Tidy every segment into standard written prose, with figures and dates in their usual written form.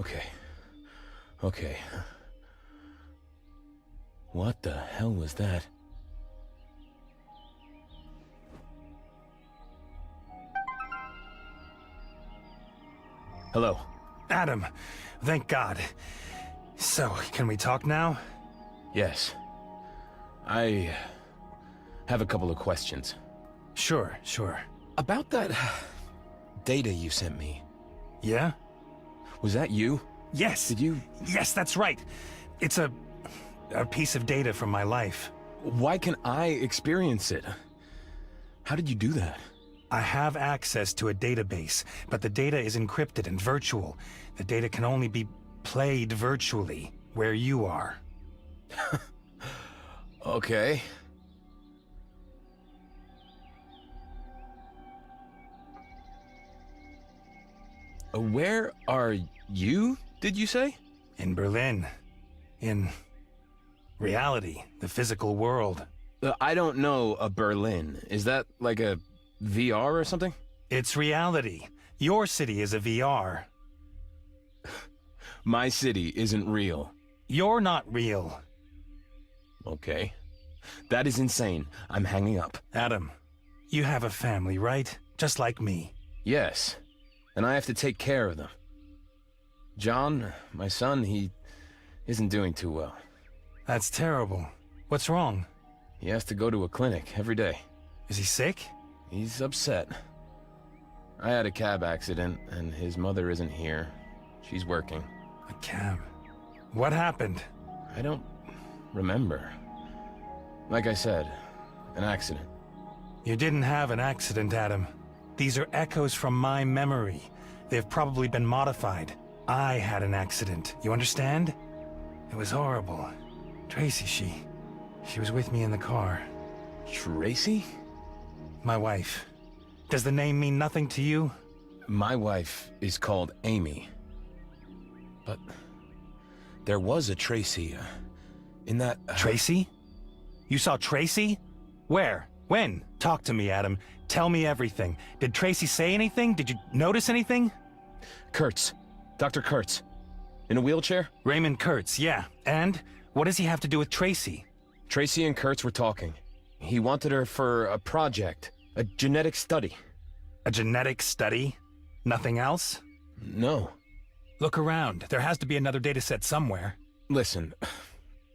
Okay. Okay. What the hell was that? Hello. Adam, thank God. So, can we talk now? Yes. I have a couple of questions. Sure. About that data you sent me. Yeah? Was that you? Yes! Did you... Yes, that's right! It's a piece of data from my life. Why can I experience it? How did you do that? I have access to a database, but the data is encrypted and virtual. The data can only be played virtually, where you are. Okay. Where are you, did you say? In Berlin. In reality, the physical world. I don't know a Berlin. Is that like a VR or something? It's reality. Your city is a VR. My city isn't real. You're not real. Okay. That is insane. I'm hanging up. Adam, you have a family, right? Just like me. Yes. And I have to take care of them. John, my son, he isn't doing too well. That's terrible. What's wrong? He has to go to a clinic every day. Is he sick? He's upset. I had a cab accident, and his mother isn't here. She's working. A cab? What happened? I don't remember. Like I said, an accident. You didn't have an accident, Adam. These are echoes from my memory. They've probably been modified. I had an accident. You understand? It was horrible. Tracy, she was with me in the car. Tracy? My wife. Does the name mean nothing to you? My wife is called Amy. But there was a Tracy, in that... Tracy? You saw Tracy? Where? When? Talk to me, Adam. Tell me everything. Did Tracy say anything? Did you notice anything? Kurtz. Dr. Kurtz. In a wheelchair? Raymond Kurtz, yeah. And? What does he have to do with Tracy? Tracy and Kurtz were talking. He wanted her for a project. A genetic study. A genetic study? Nothing else? No. Look around. There has to be another dataset somewhere. Listen,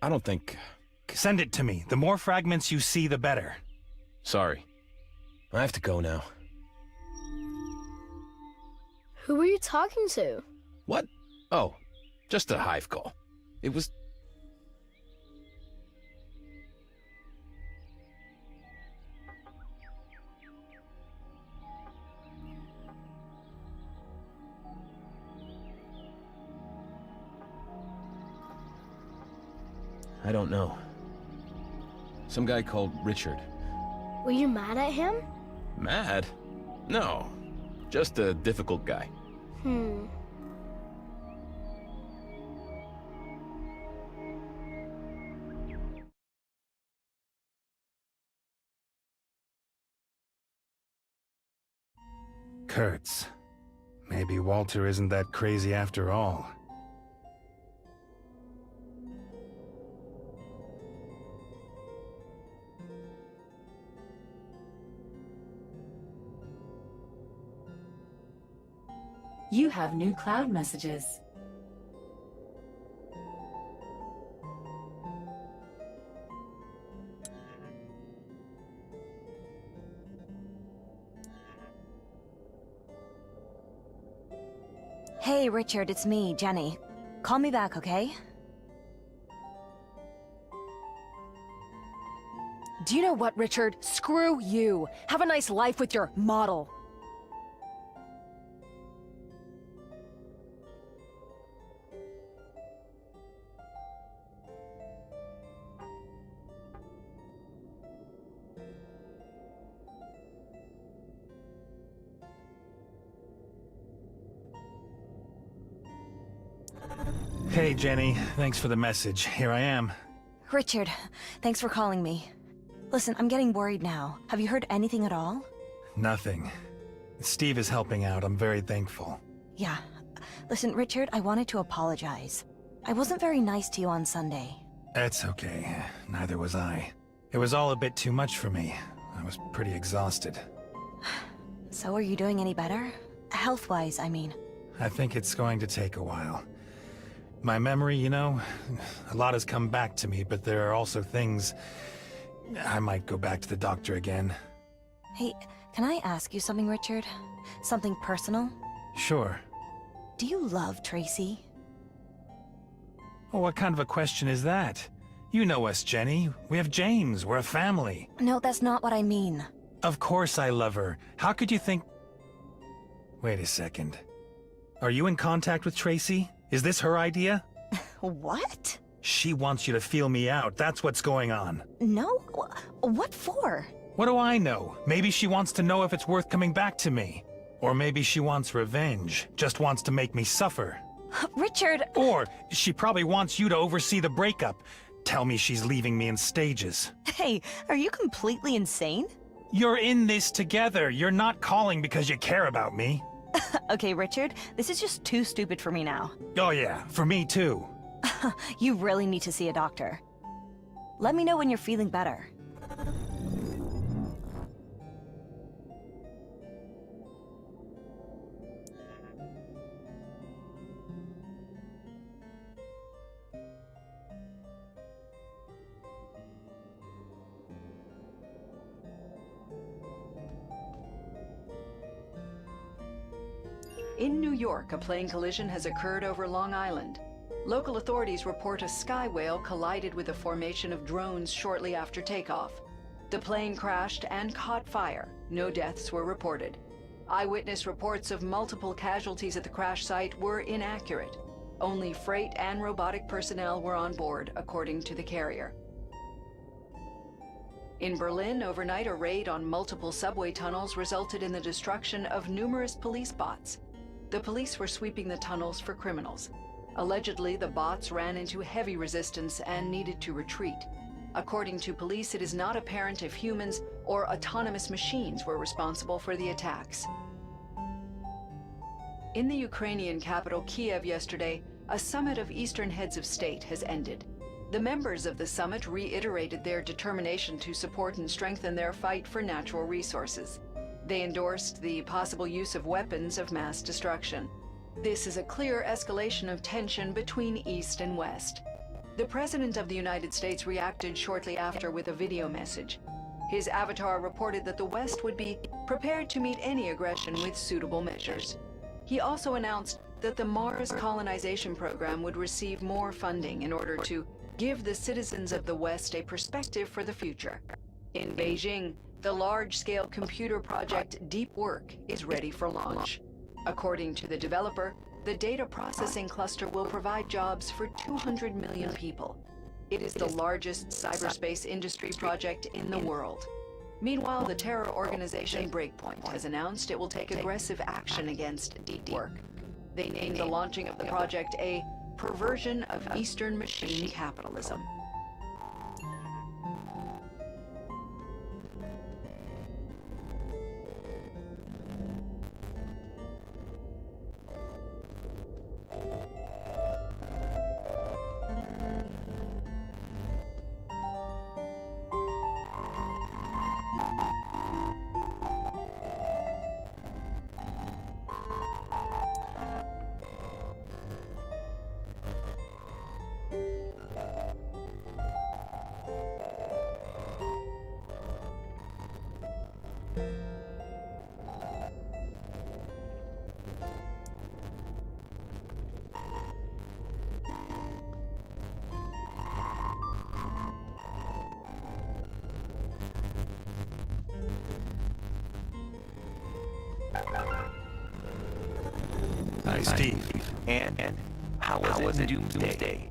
I don't think... Send it to me. The more fragments you see, the better. Sorry. I have to go now. Who were you talking to? What? Oh, just a hive call. It was... I don't know. Some guy called Richard. Were you mad at him? Mad? No. Just a difficult guy. Kurtz. Maybe Walter isn't that crazy after all. You have new cloud messages. Hey, Richard, it's me, Jenny. Call me back, okay? Do you know what, Richard? Screw you! Have a nice life with your model! Hey, Jenny. Thanks for the message. Here I am. Richard, thanks for calling me. Listen, I'm getting worried now. Have you heard anything at all? Nothing. Steve is helping out. I'm very thankful. Yeah. Listen, Richard, I wanted to apologize. I wasn't very nice to you on Sunday. It's okay. Neither was I. It was all a bit too much for me. I was pretty exhausted. So are you doing any better? Health-wise, I mean. I think it's going to take a while. My memory, you know, a lot has come back to me, but there are also things... I might go back to the doctor again. Hey, can I ask you something, Richard? Something personal? Sure. Do you love Tracy? Well, what kind of a question is that? You know us, Jenny. We have James. We're a family. No, that's not what I mean. Of course I love her. How could you think... Wait a second. Are you in contact with Tracy? Is this her idea? What? She wants you to feel me out. That's what's going on. No? What for? What do I know? Maybe she wants to know if it's worth coming back to me. Or maybe she wants revenge. Just wants to make me suffer. Richard! Or she probably wants you to oversee the breakup. Tell me she's leaving me in stages. Hey, are you completely insane? You're in this together. You're not calling because you care about me. Okay, Richard, this is just too stupid for me now. Oh yeah, for me too. You really need to see a doctor. Let me know when you're feeling better. In New York, a plane collision has occurred over Long Island. Local authorities report a sky whale collided with a formation of drones shortly after takeoff. The plane crashed and caught fire. No deaths were reported. Eyewitness reports of multiple casualties at the crash site were inaccurate. Only freight and robotic personnel were on board, according to the carrier. In Berlin, overnight, a raid on multiple subway tunnels resulted in the destruction of numerous police bots. The police were sweeping the tunnels for criminals. Allegedly, the bots ran into heavy resistance and needed to retreat. According to police, it is not apparent if humans or autonomous machines were responsible for the attacks. In the Ukrainian capital Kiev yesterday, a summit of Eastern heads of state has ended. The members of the summit reiterated their determination to support and strengthen their fight for natural resources. They endorsed the possible use of weapons of mass destruction. This is a clear escalation of tension between East and West. The President of the United States reacted shortly after with a video message. His avatar reported that the West would be prepared to meet any aggression with suitable measures. He also announced that the Mars colonization program would receive more funding in order to give the citizens of the West a perspective for the future. In Beijing, the large-scale computer project Deep Work is ready for launch. According to the developer, the data processing cluster will provide jobs for 200 million people. It is the largest cyberspace industry project in the world. Meanwhile, the terror organization Breakpoint has announced it will take aggressive action against Deep Work. They named the launching of the project a perversion of Eastern machine capitalism. Hi, Steve. And how was it Doomsday?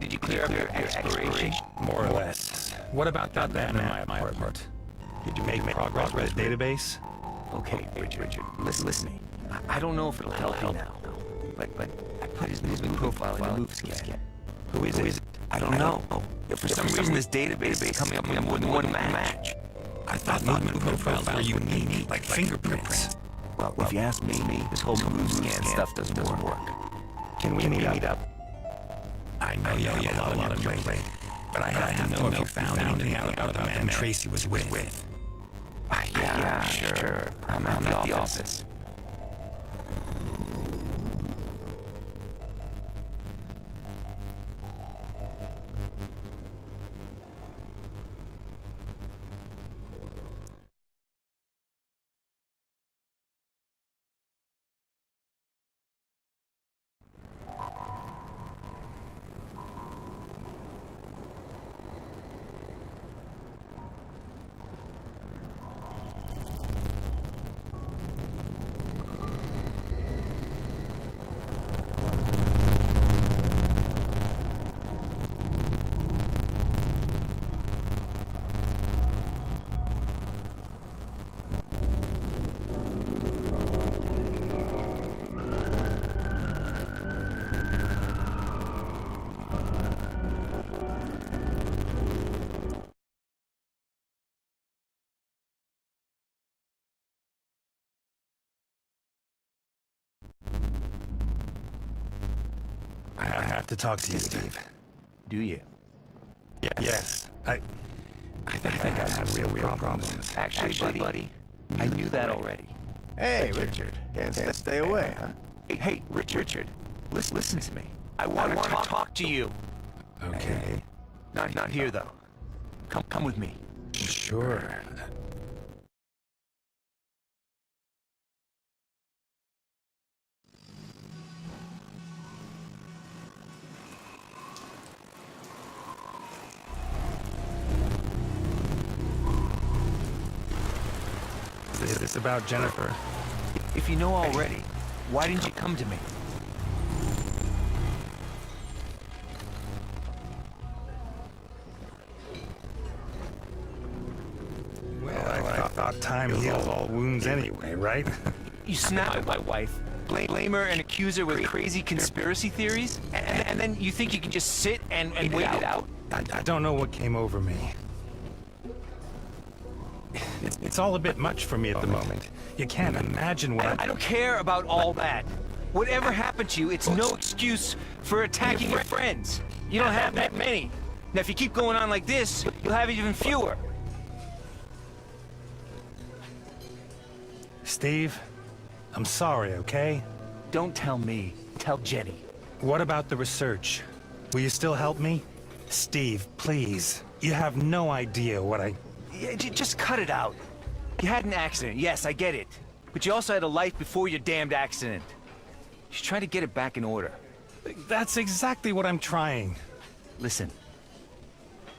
Did you clear up your exploration? More or less. What about that man in my apartment? Did you make progress with the database? Okay, Richard, listen. I don't know if it'll help you now, but I put his moving profile in the move scan. Who is it? I don't know. If for some reason this database is coming up with more than one match. I thought movement profiles were unique, like fingerprints. Well, if you ask me, this whole move scan stuff doesn't work. Can we meet up? I know you have a lot of weight, but I have to know if you found anything out about the man Tracy was with. Yeah, sure. I'm at the office. I have to talk to you, Steve. Do you? Yes. I think I have real problems. Actually, buddy, I knew that already. Hey, Richard. Can't stay away, huh? Hey, Richard, listen to me. I want to talk to you. Okay. Not here, though. Come with me. Sure. Is this about Jennifer? If you know already, why didn't you come to me? Well, I thought time heals all wounds anyway, right? You snapped my wife, blame her and accuse her with crazy conspiracy theories, and then you think you can just sit and wait it out? I don't know what came over me. It's all a bit much for me at the moment. You can't imagine what I don't care about all that. Whatever happened to you, it's no excuse for attacking your friends. You don't have that many. Now, if you keep going on like this, you'll have even fewer. Steve, I'm sorry, okay? Don't tell me. Tell Jenny. What about the research? Will you still help me? Steve, please. You have no idea what I... Yeah, just cut it out. You had an accident, yes, I get it. But you also had a life before your damned accident. Just try to get it back in order. That's exactly what I'm trying. Listen,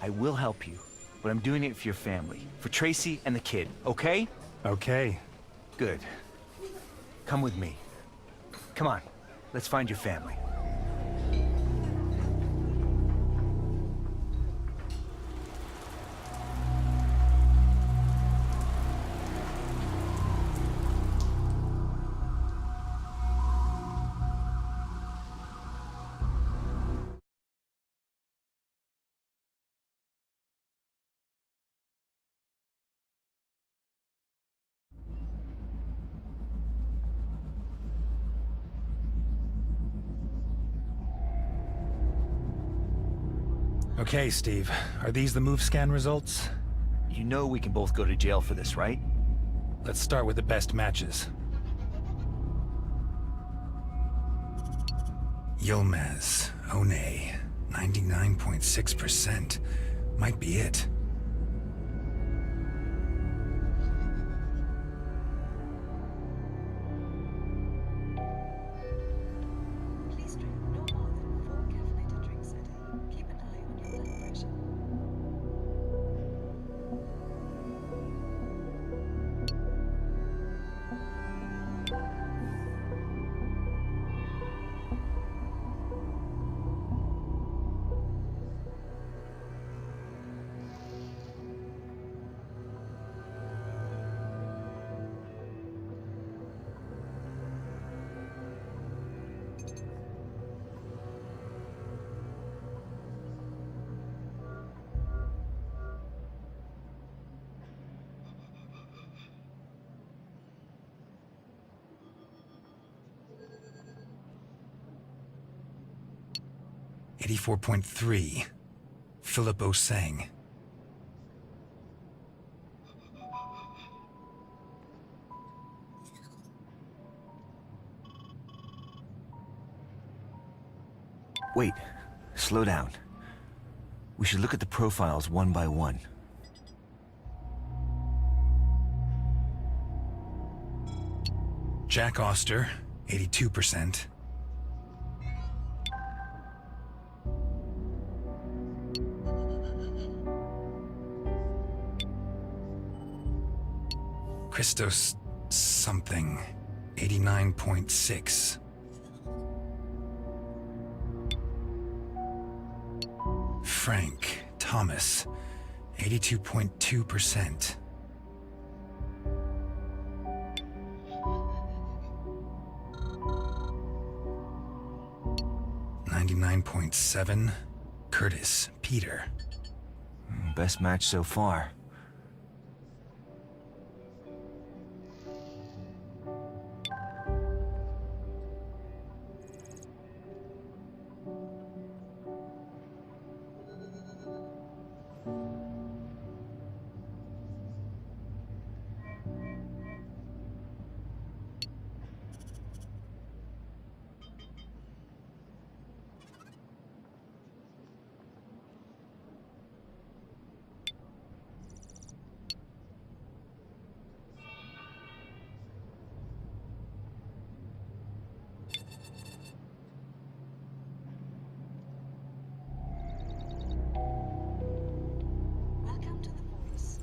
I will help you, but I'm doing it for your family, for Tracy and the kid, okay? Okay. Good. Come with me. Come on, let's find your family. Okay, Steve. Are these the move scan results? You know we can both go to jail for this, right? Let's start with the best matches. Yilmaz, One, 99.6%. Might be it. Please drink no more than 4 caffeinated drinks a day. Keep an eye on your blood pressure. 84.3. Philip Osang. Wait, slow down. We should look at the profiles one by one. Jack Oster, 82%. Christos something, 89.6. Frank Thomas, 82.2%. .7. Curtis Peter. Best match so far. Welcome to the voice.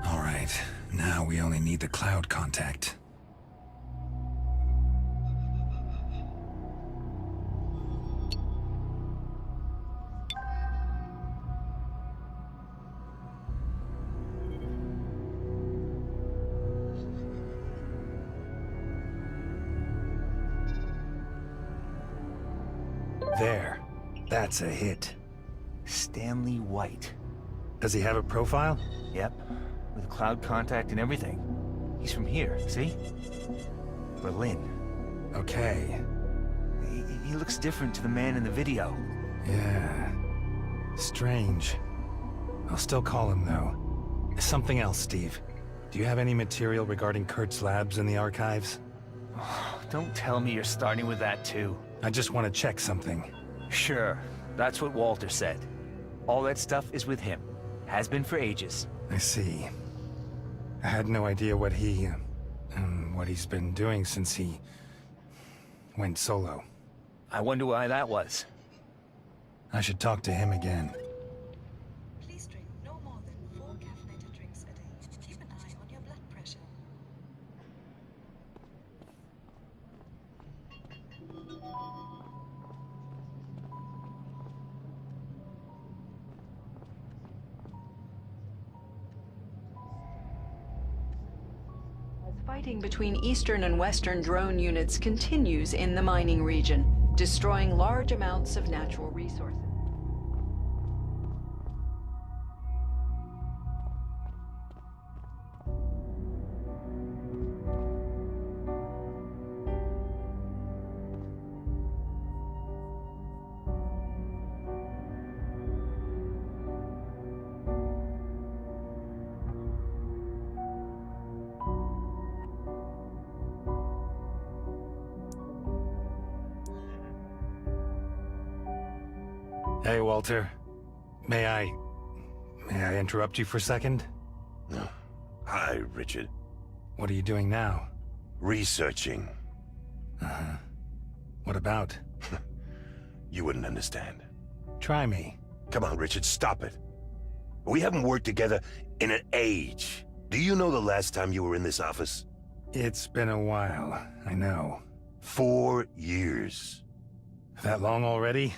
All right, now we only need the cloud contact. There. That's a hit. Stanley White. Does he have a profile? Yep, with cloud contact and everything. He's from here, see? Berlin. Okay. He looks different to the man in the video. Yeah. Strange. I'll still call him, though. Something else, Steve. Do you have any material regarding Kurt's labs in the archives? Don't tell me you're starting with that too. I just want to check something. Sure, that's what Walter said. All that stuff is with him. Has been for ages. I see. I had no idea what he's been doing since he went solo. I wonder why that was. I should talk to him again. Please drink no more than 4 caffeinated drinks a day. Keep an eye on your blood pressure. Fighting between Eastern and Western drone units continues in the mining region, destroying large amounts of natural resources. Hey, Walter. May I interrupt you for a second? No. Hi, Richard. What are you doing now? Researching. Uh-huh. What about? You wouldn't understand. Try me. Come on, Richard, stop it. We haven't worked together in an age. Do you know the last time you were in this office? It's been a while, I know. 4 years. That long already?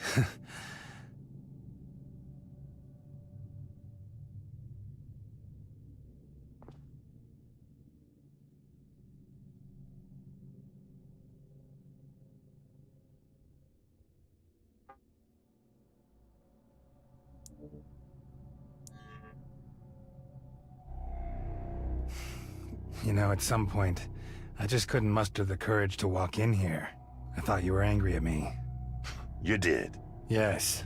You know, at some point, I just couldn't muster the courage to walk in here. I thought you were angry at me. You did? Yes.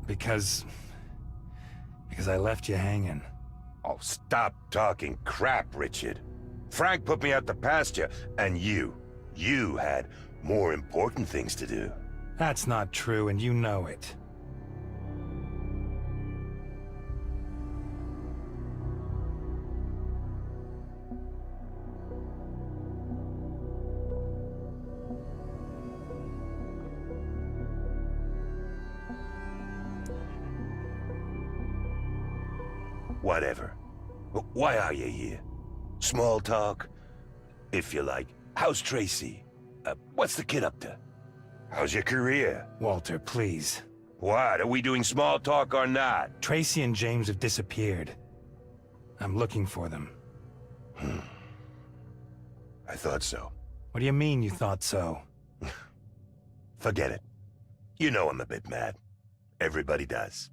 Because I left you hanging. Oh, stop talking crap, Richard. Frank put me out the pasture, and you had more important things to do. That's not true, and you know it. Whatever. Why are you here? Small talk? If you like. How's Tracy? What's the kid up to? How's your career? Walter, please. What? Are we doing small talk or not? Tracy and James have disappeared. I'm looking for them. I thought so. What do you mean you thought so? Forget it. You know I'm a bit mad. Everybody does.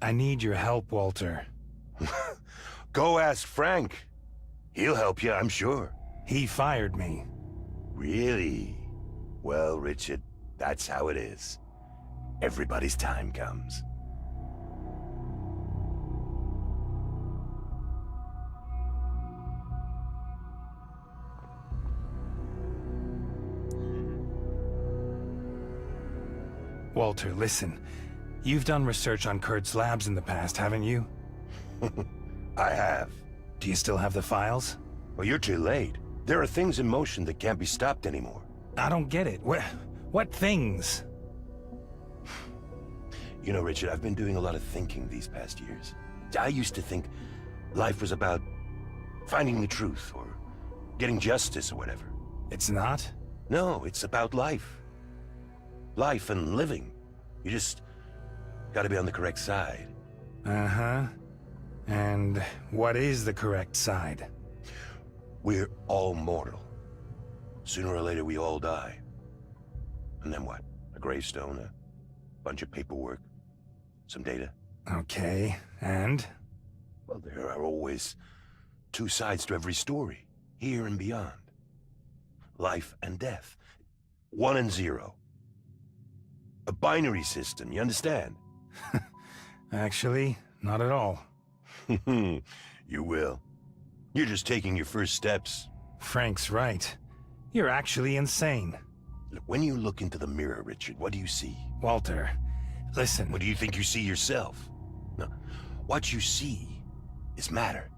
I need your help, Walter. Go ask Frank. He'll help you, I'm sure. He fired me. Really? Well, Richard, that's how it is. Everybody's time comes. Walter, listen. You've done research on Kurt's labs in the past, haven't you? I have. Do you still have the files? Well, you're too late. There are things in motion that can't be stopped anymore. I don't get it. What things? You know, Richard, I've been doing a lot of thinking these past years. I used to think life was about finding the truth or getting justice or whatever. It's not? No, it's about life. Life and living. You just gotta be on the correct side. Uh-huh. And what is the correct side? We're all mortal. Sooner or later, we all die. And then what? A gravestone, a bunch of paperwork, some data. Okay, and? Well, there are always two sides to every story, here and beyond. Life and death. 1 and 0. A binary system, you understand? Actually, not at all. You will. You're just taking your first steps. Frank's right. You're actually insane. Look, when you look into the mirror, Richard, what do you see? Walter, listen. What do you think you see yourself? No, what you see is matter.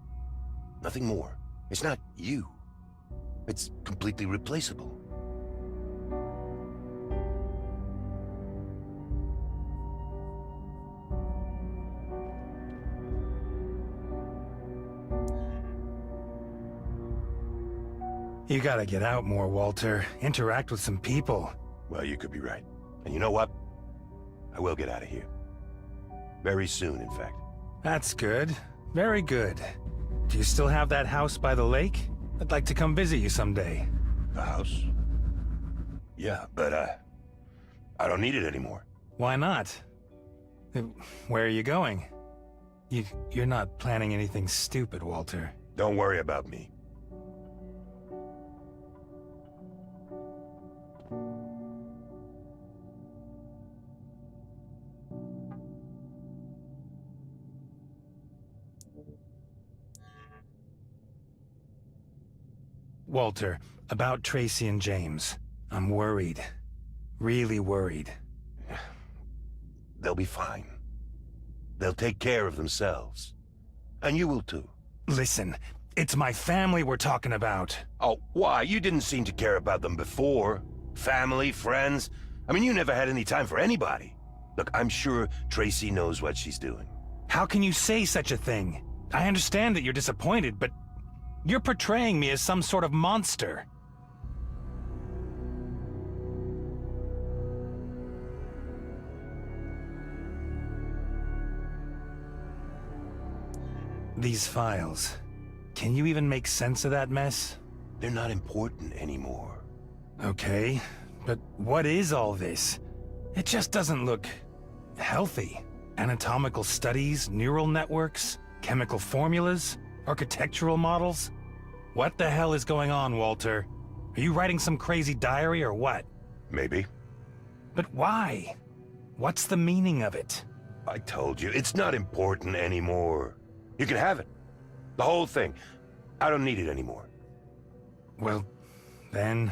Nothing more. It's not you. It's completely replaceable. You gotta get out more, Walter. Interact with some people. Well, you could be right. And you know what? I will get out of here. Very soon, in fact. That's good. Very good. Do you still have that house by the lake? I'd like to come visit you someday. The house? Yeah, but, I don't need it anymore. Why not? Where are you going? You're not planning anything stupid, Walter. Don't worry about me. Walter, about Tracy and James. I'm worried. Really worried. They'll be fine. They'll take care of themselves. And you will too. Listen, it's my family we're talking about. Oh, why? You didn't seem to care about them before. Family, friends. I mean, you never had any time for anybody. Look, I'm sure Tracy knows what she's doing. How can you say such a thing? I understand that you're disappointed, but you're portraying me as some sort of monster. These files. Can you even make sense of that mess? They're not important anymore. Okay, but what is all this? It just doesn't look healthy. Anatomical studies, neural networks, chemical formulas, architectural models. What the hell is going on, Walter? Are you writing some crazy diary or what? Maybe. But why? What's the meaning of it? I told you, it's not important anymore. You can have it. The whole thing. I don't need it anymore. Well, then...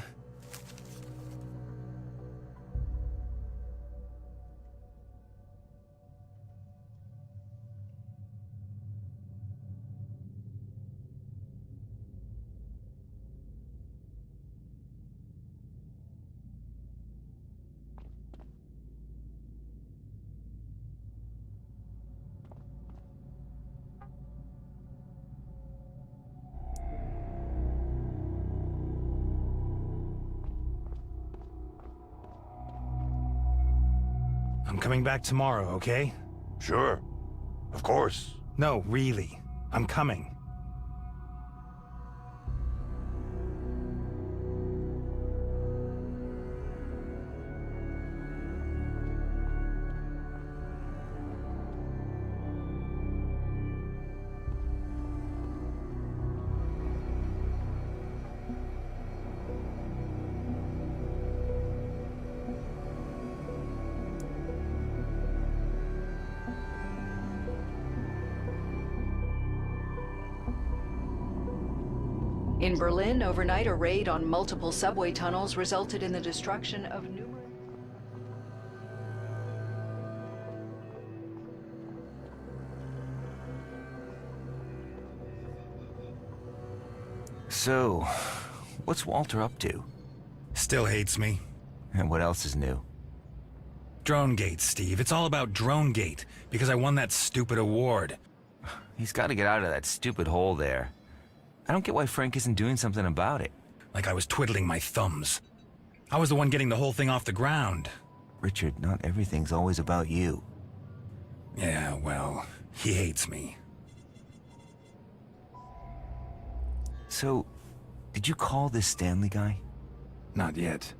I'm coming back tomorrow, okay? Sure. Of course. No, really. I'm coming. In Berlin, overnight, a raid on multiple subway tunnels resulted in the destruction of numerous... So, what's Walter up to? Still hates me. And what else is new? Dronegate, Steve. It's all about Dronegate, because I won that stupid award. He's got to get out of that stupid hole there. I don't get why Frank isn't doing something about it. Like I was twiddling my thumbs. I was the one getting the whole thing off the ground. Richard, not everything's always about you. Yeah, well, he hates me. So, did you call this Stanley guy? Not yet.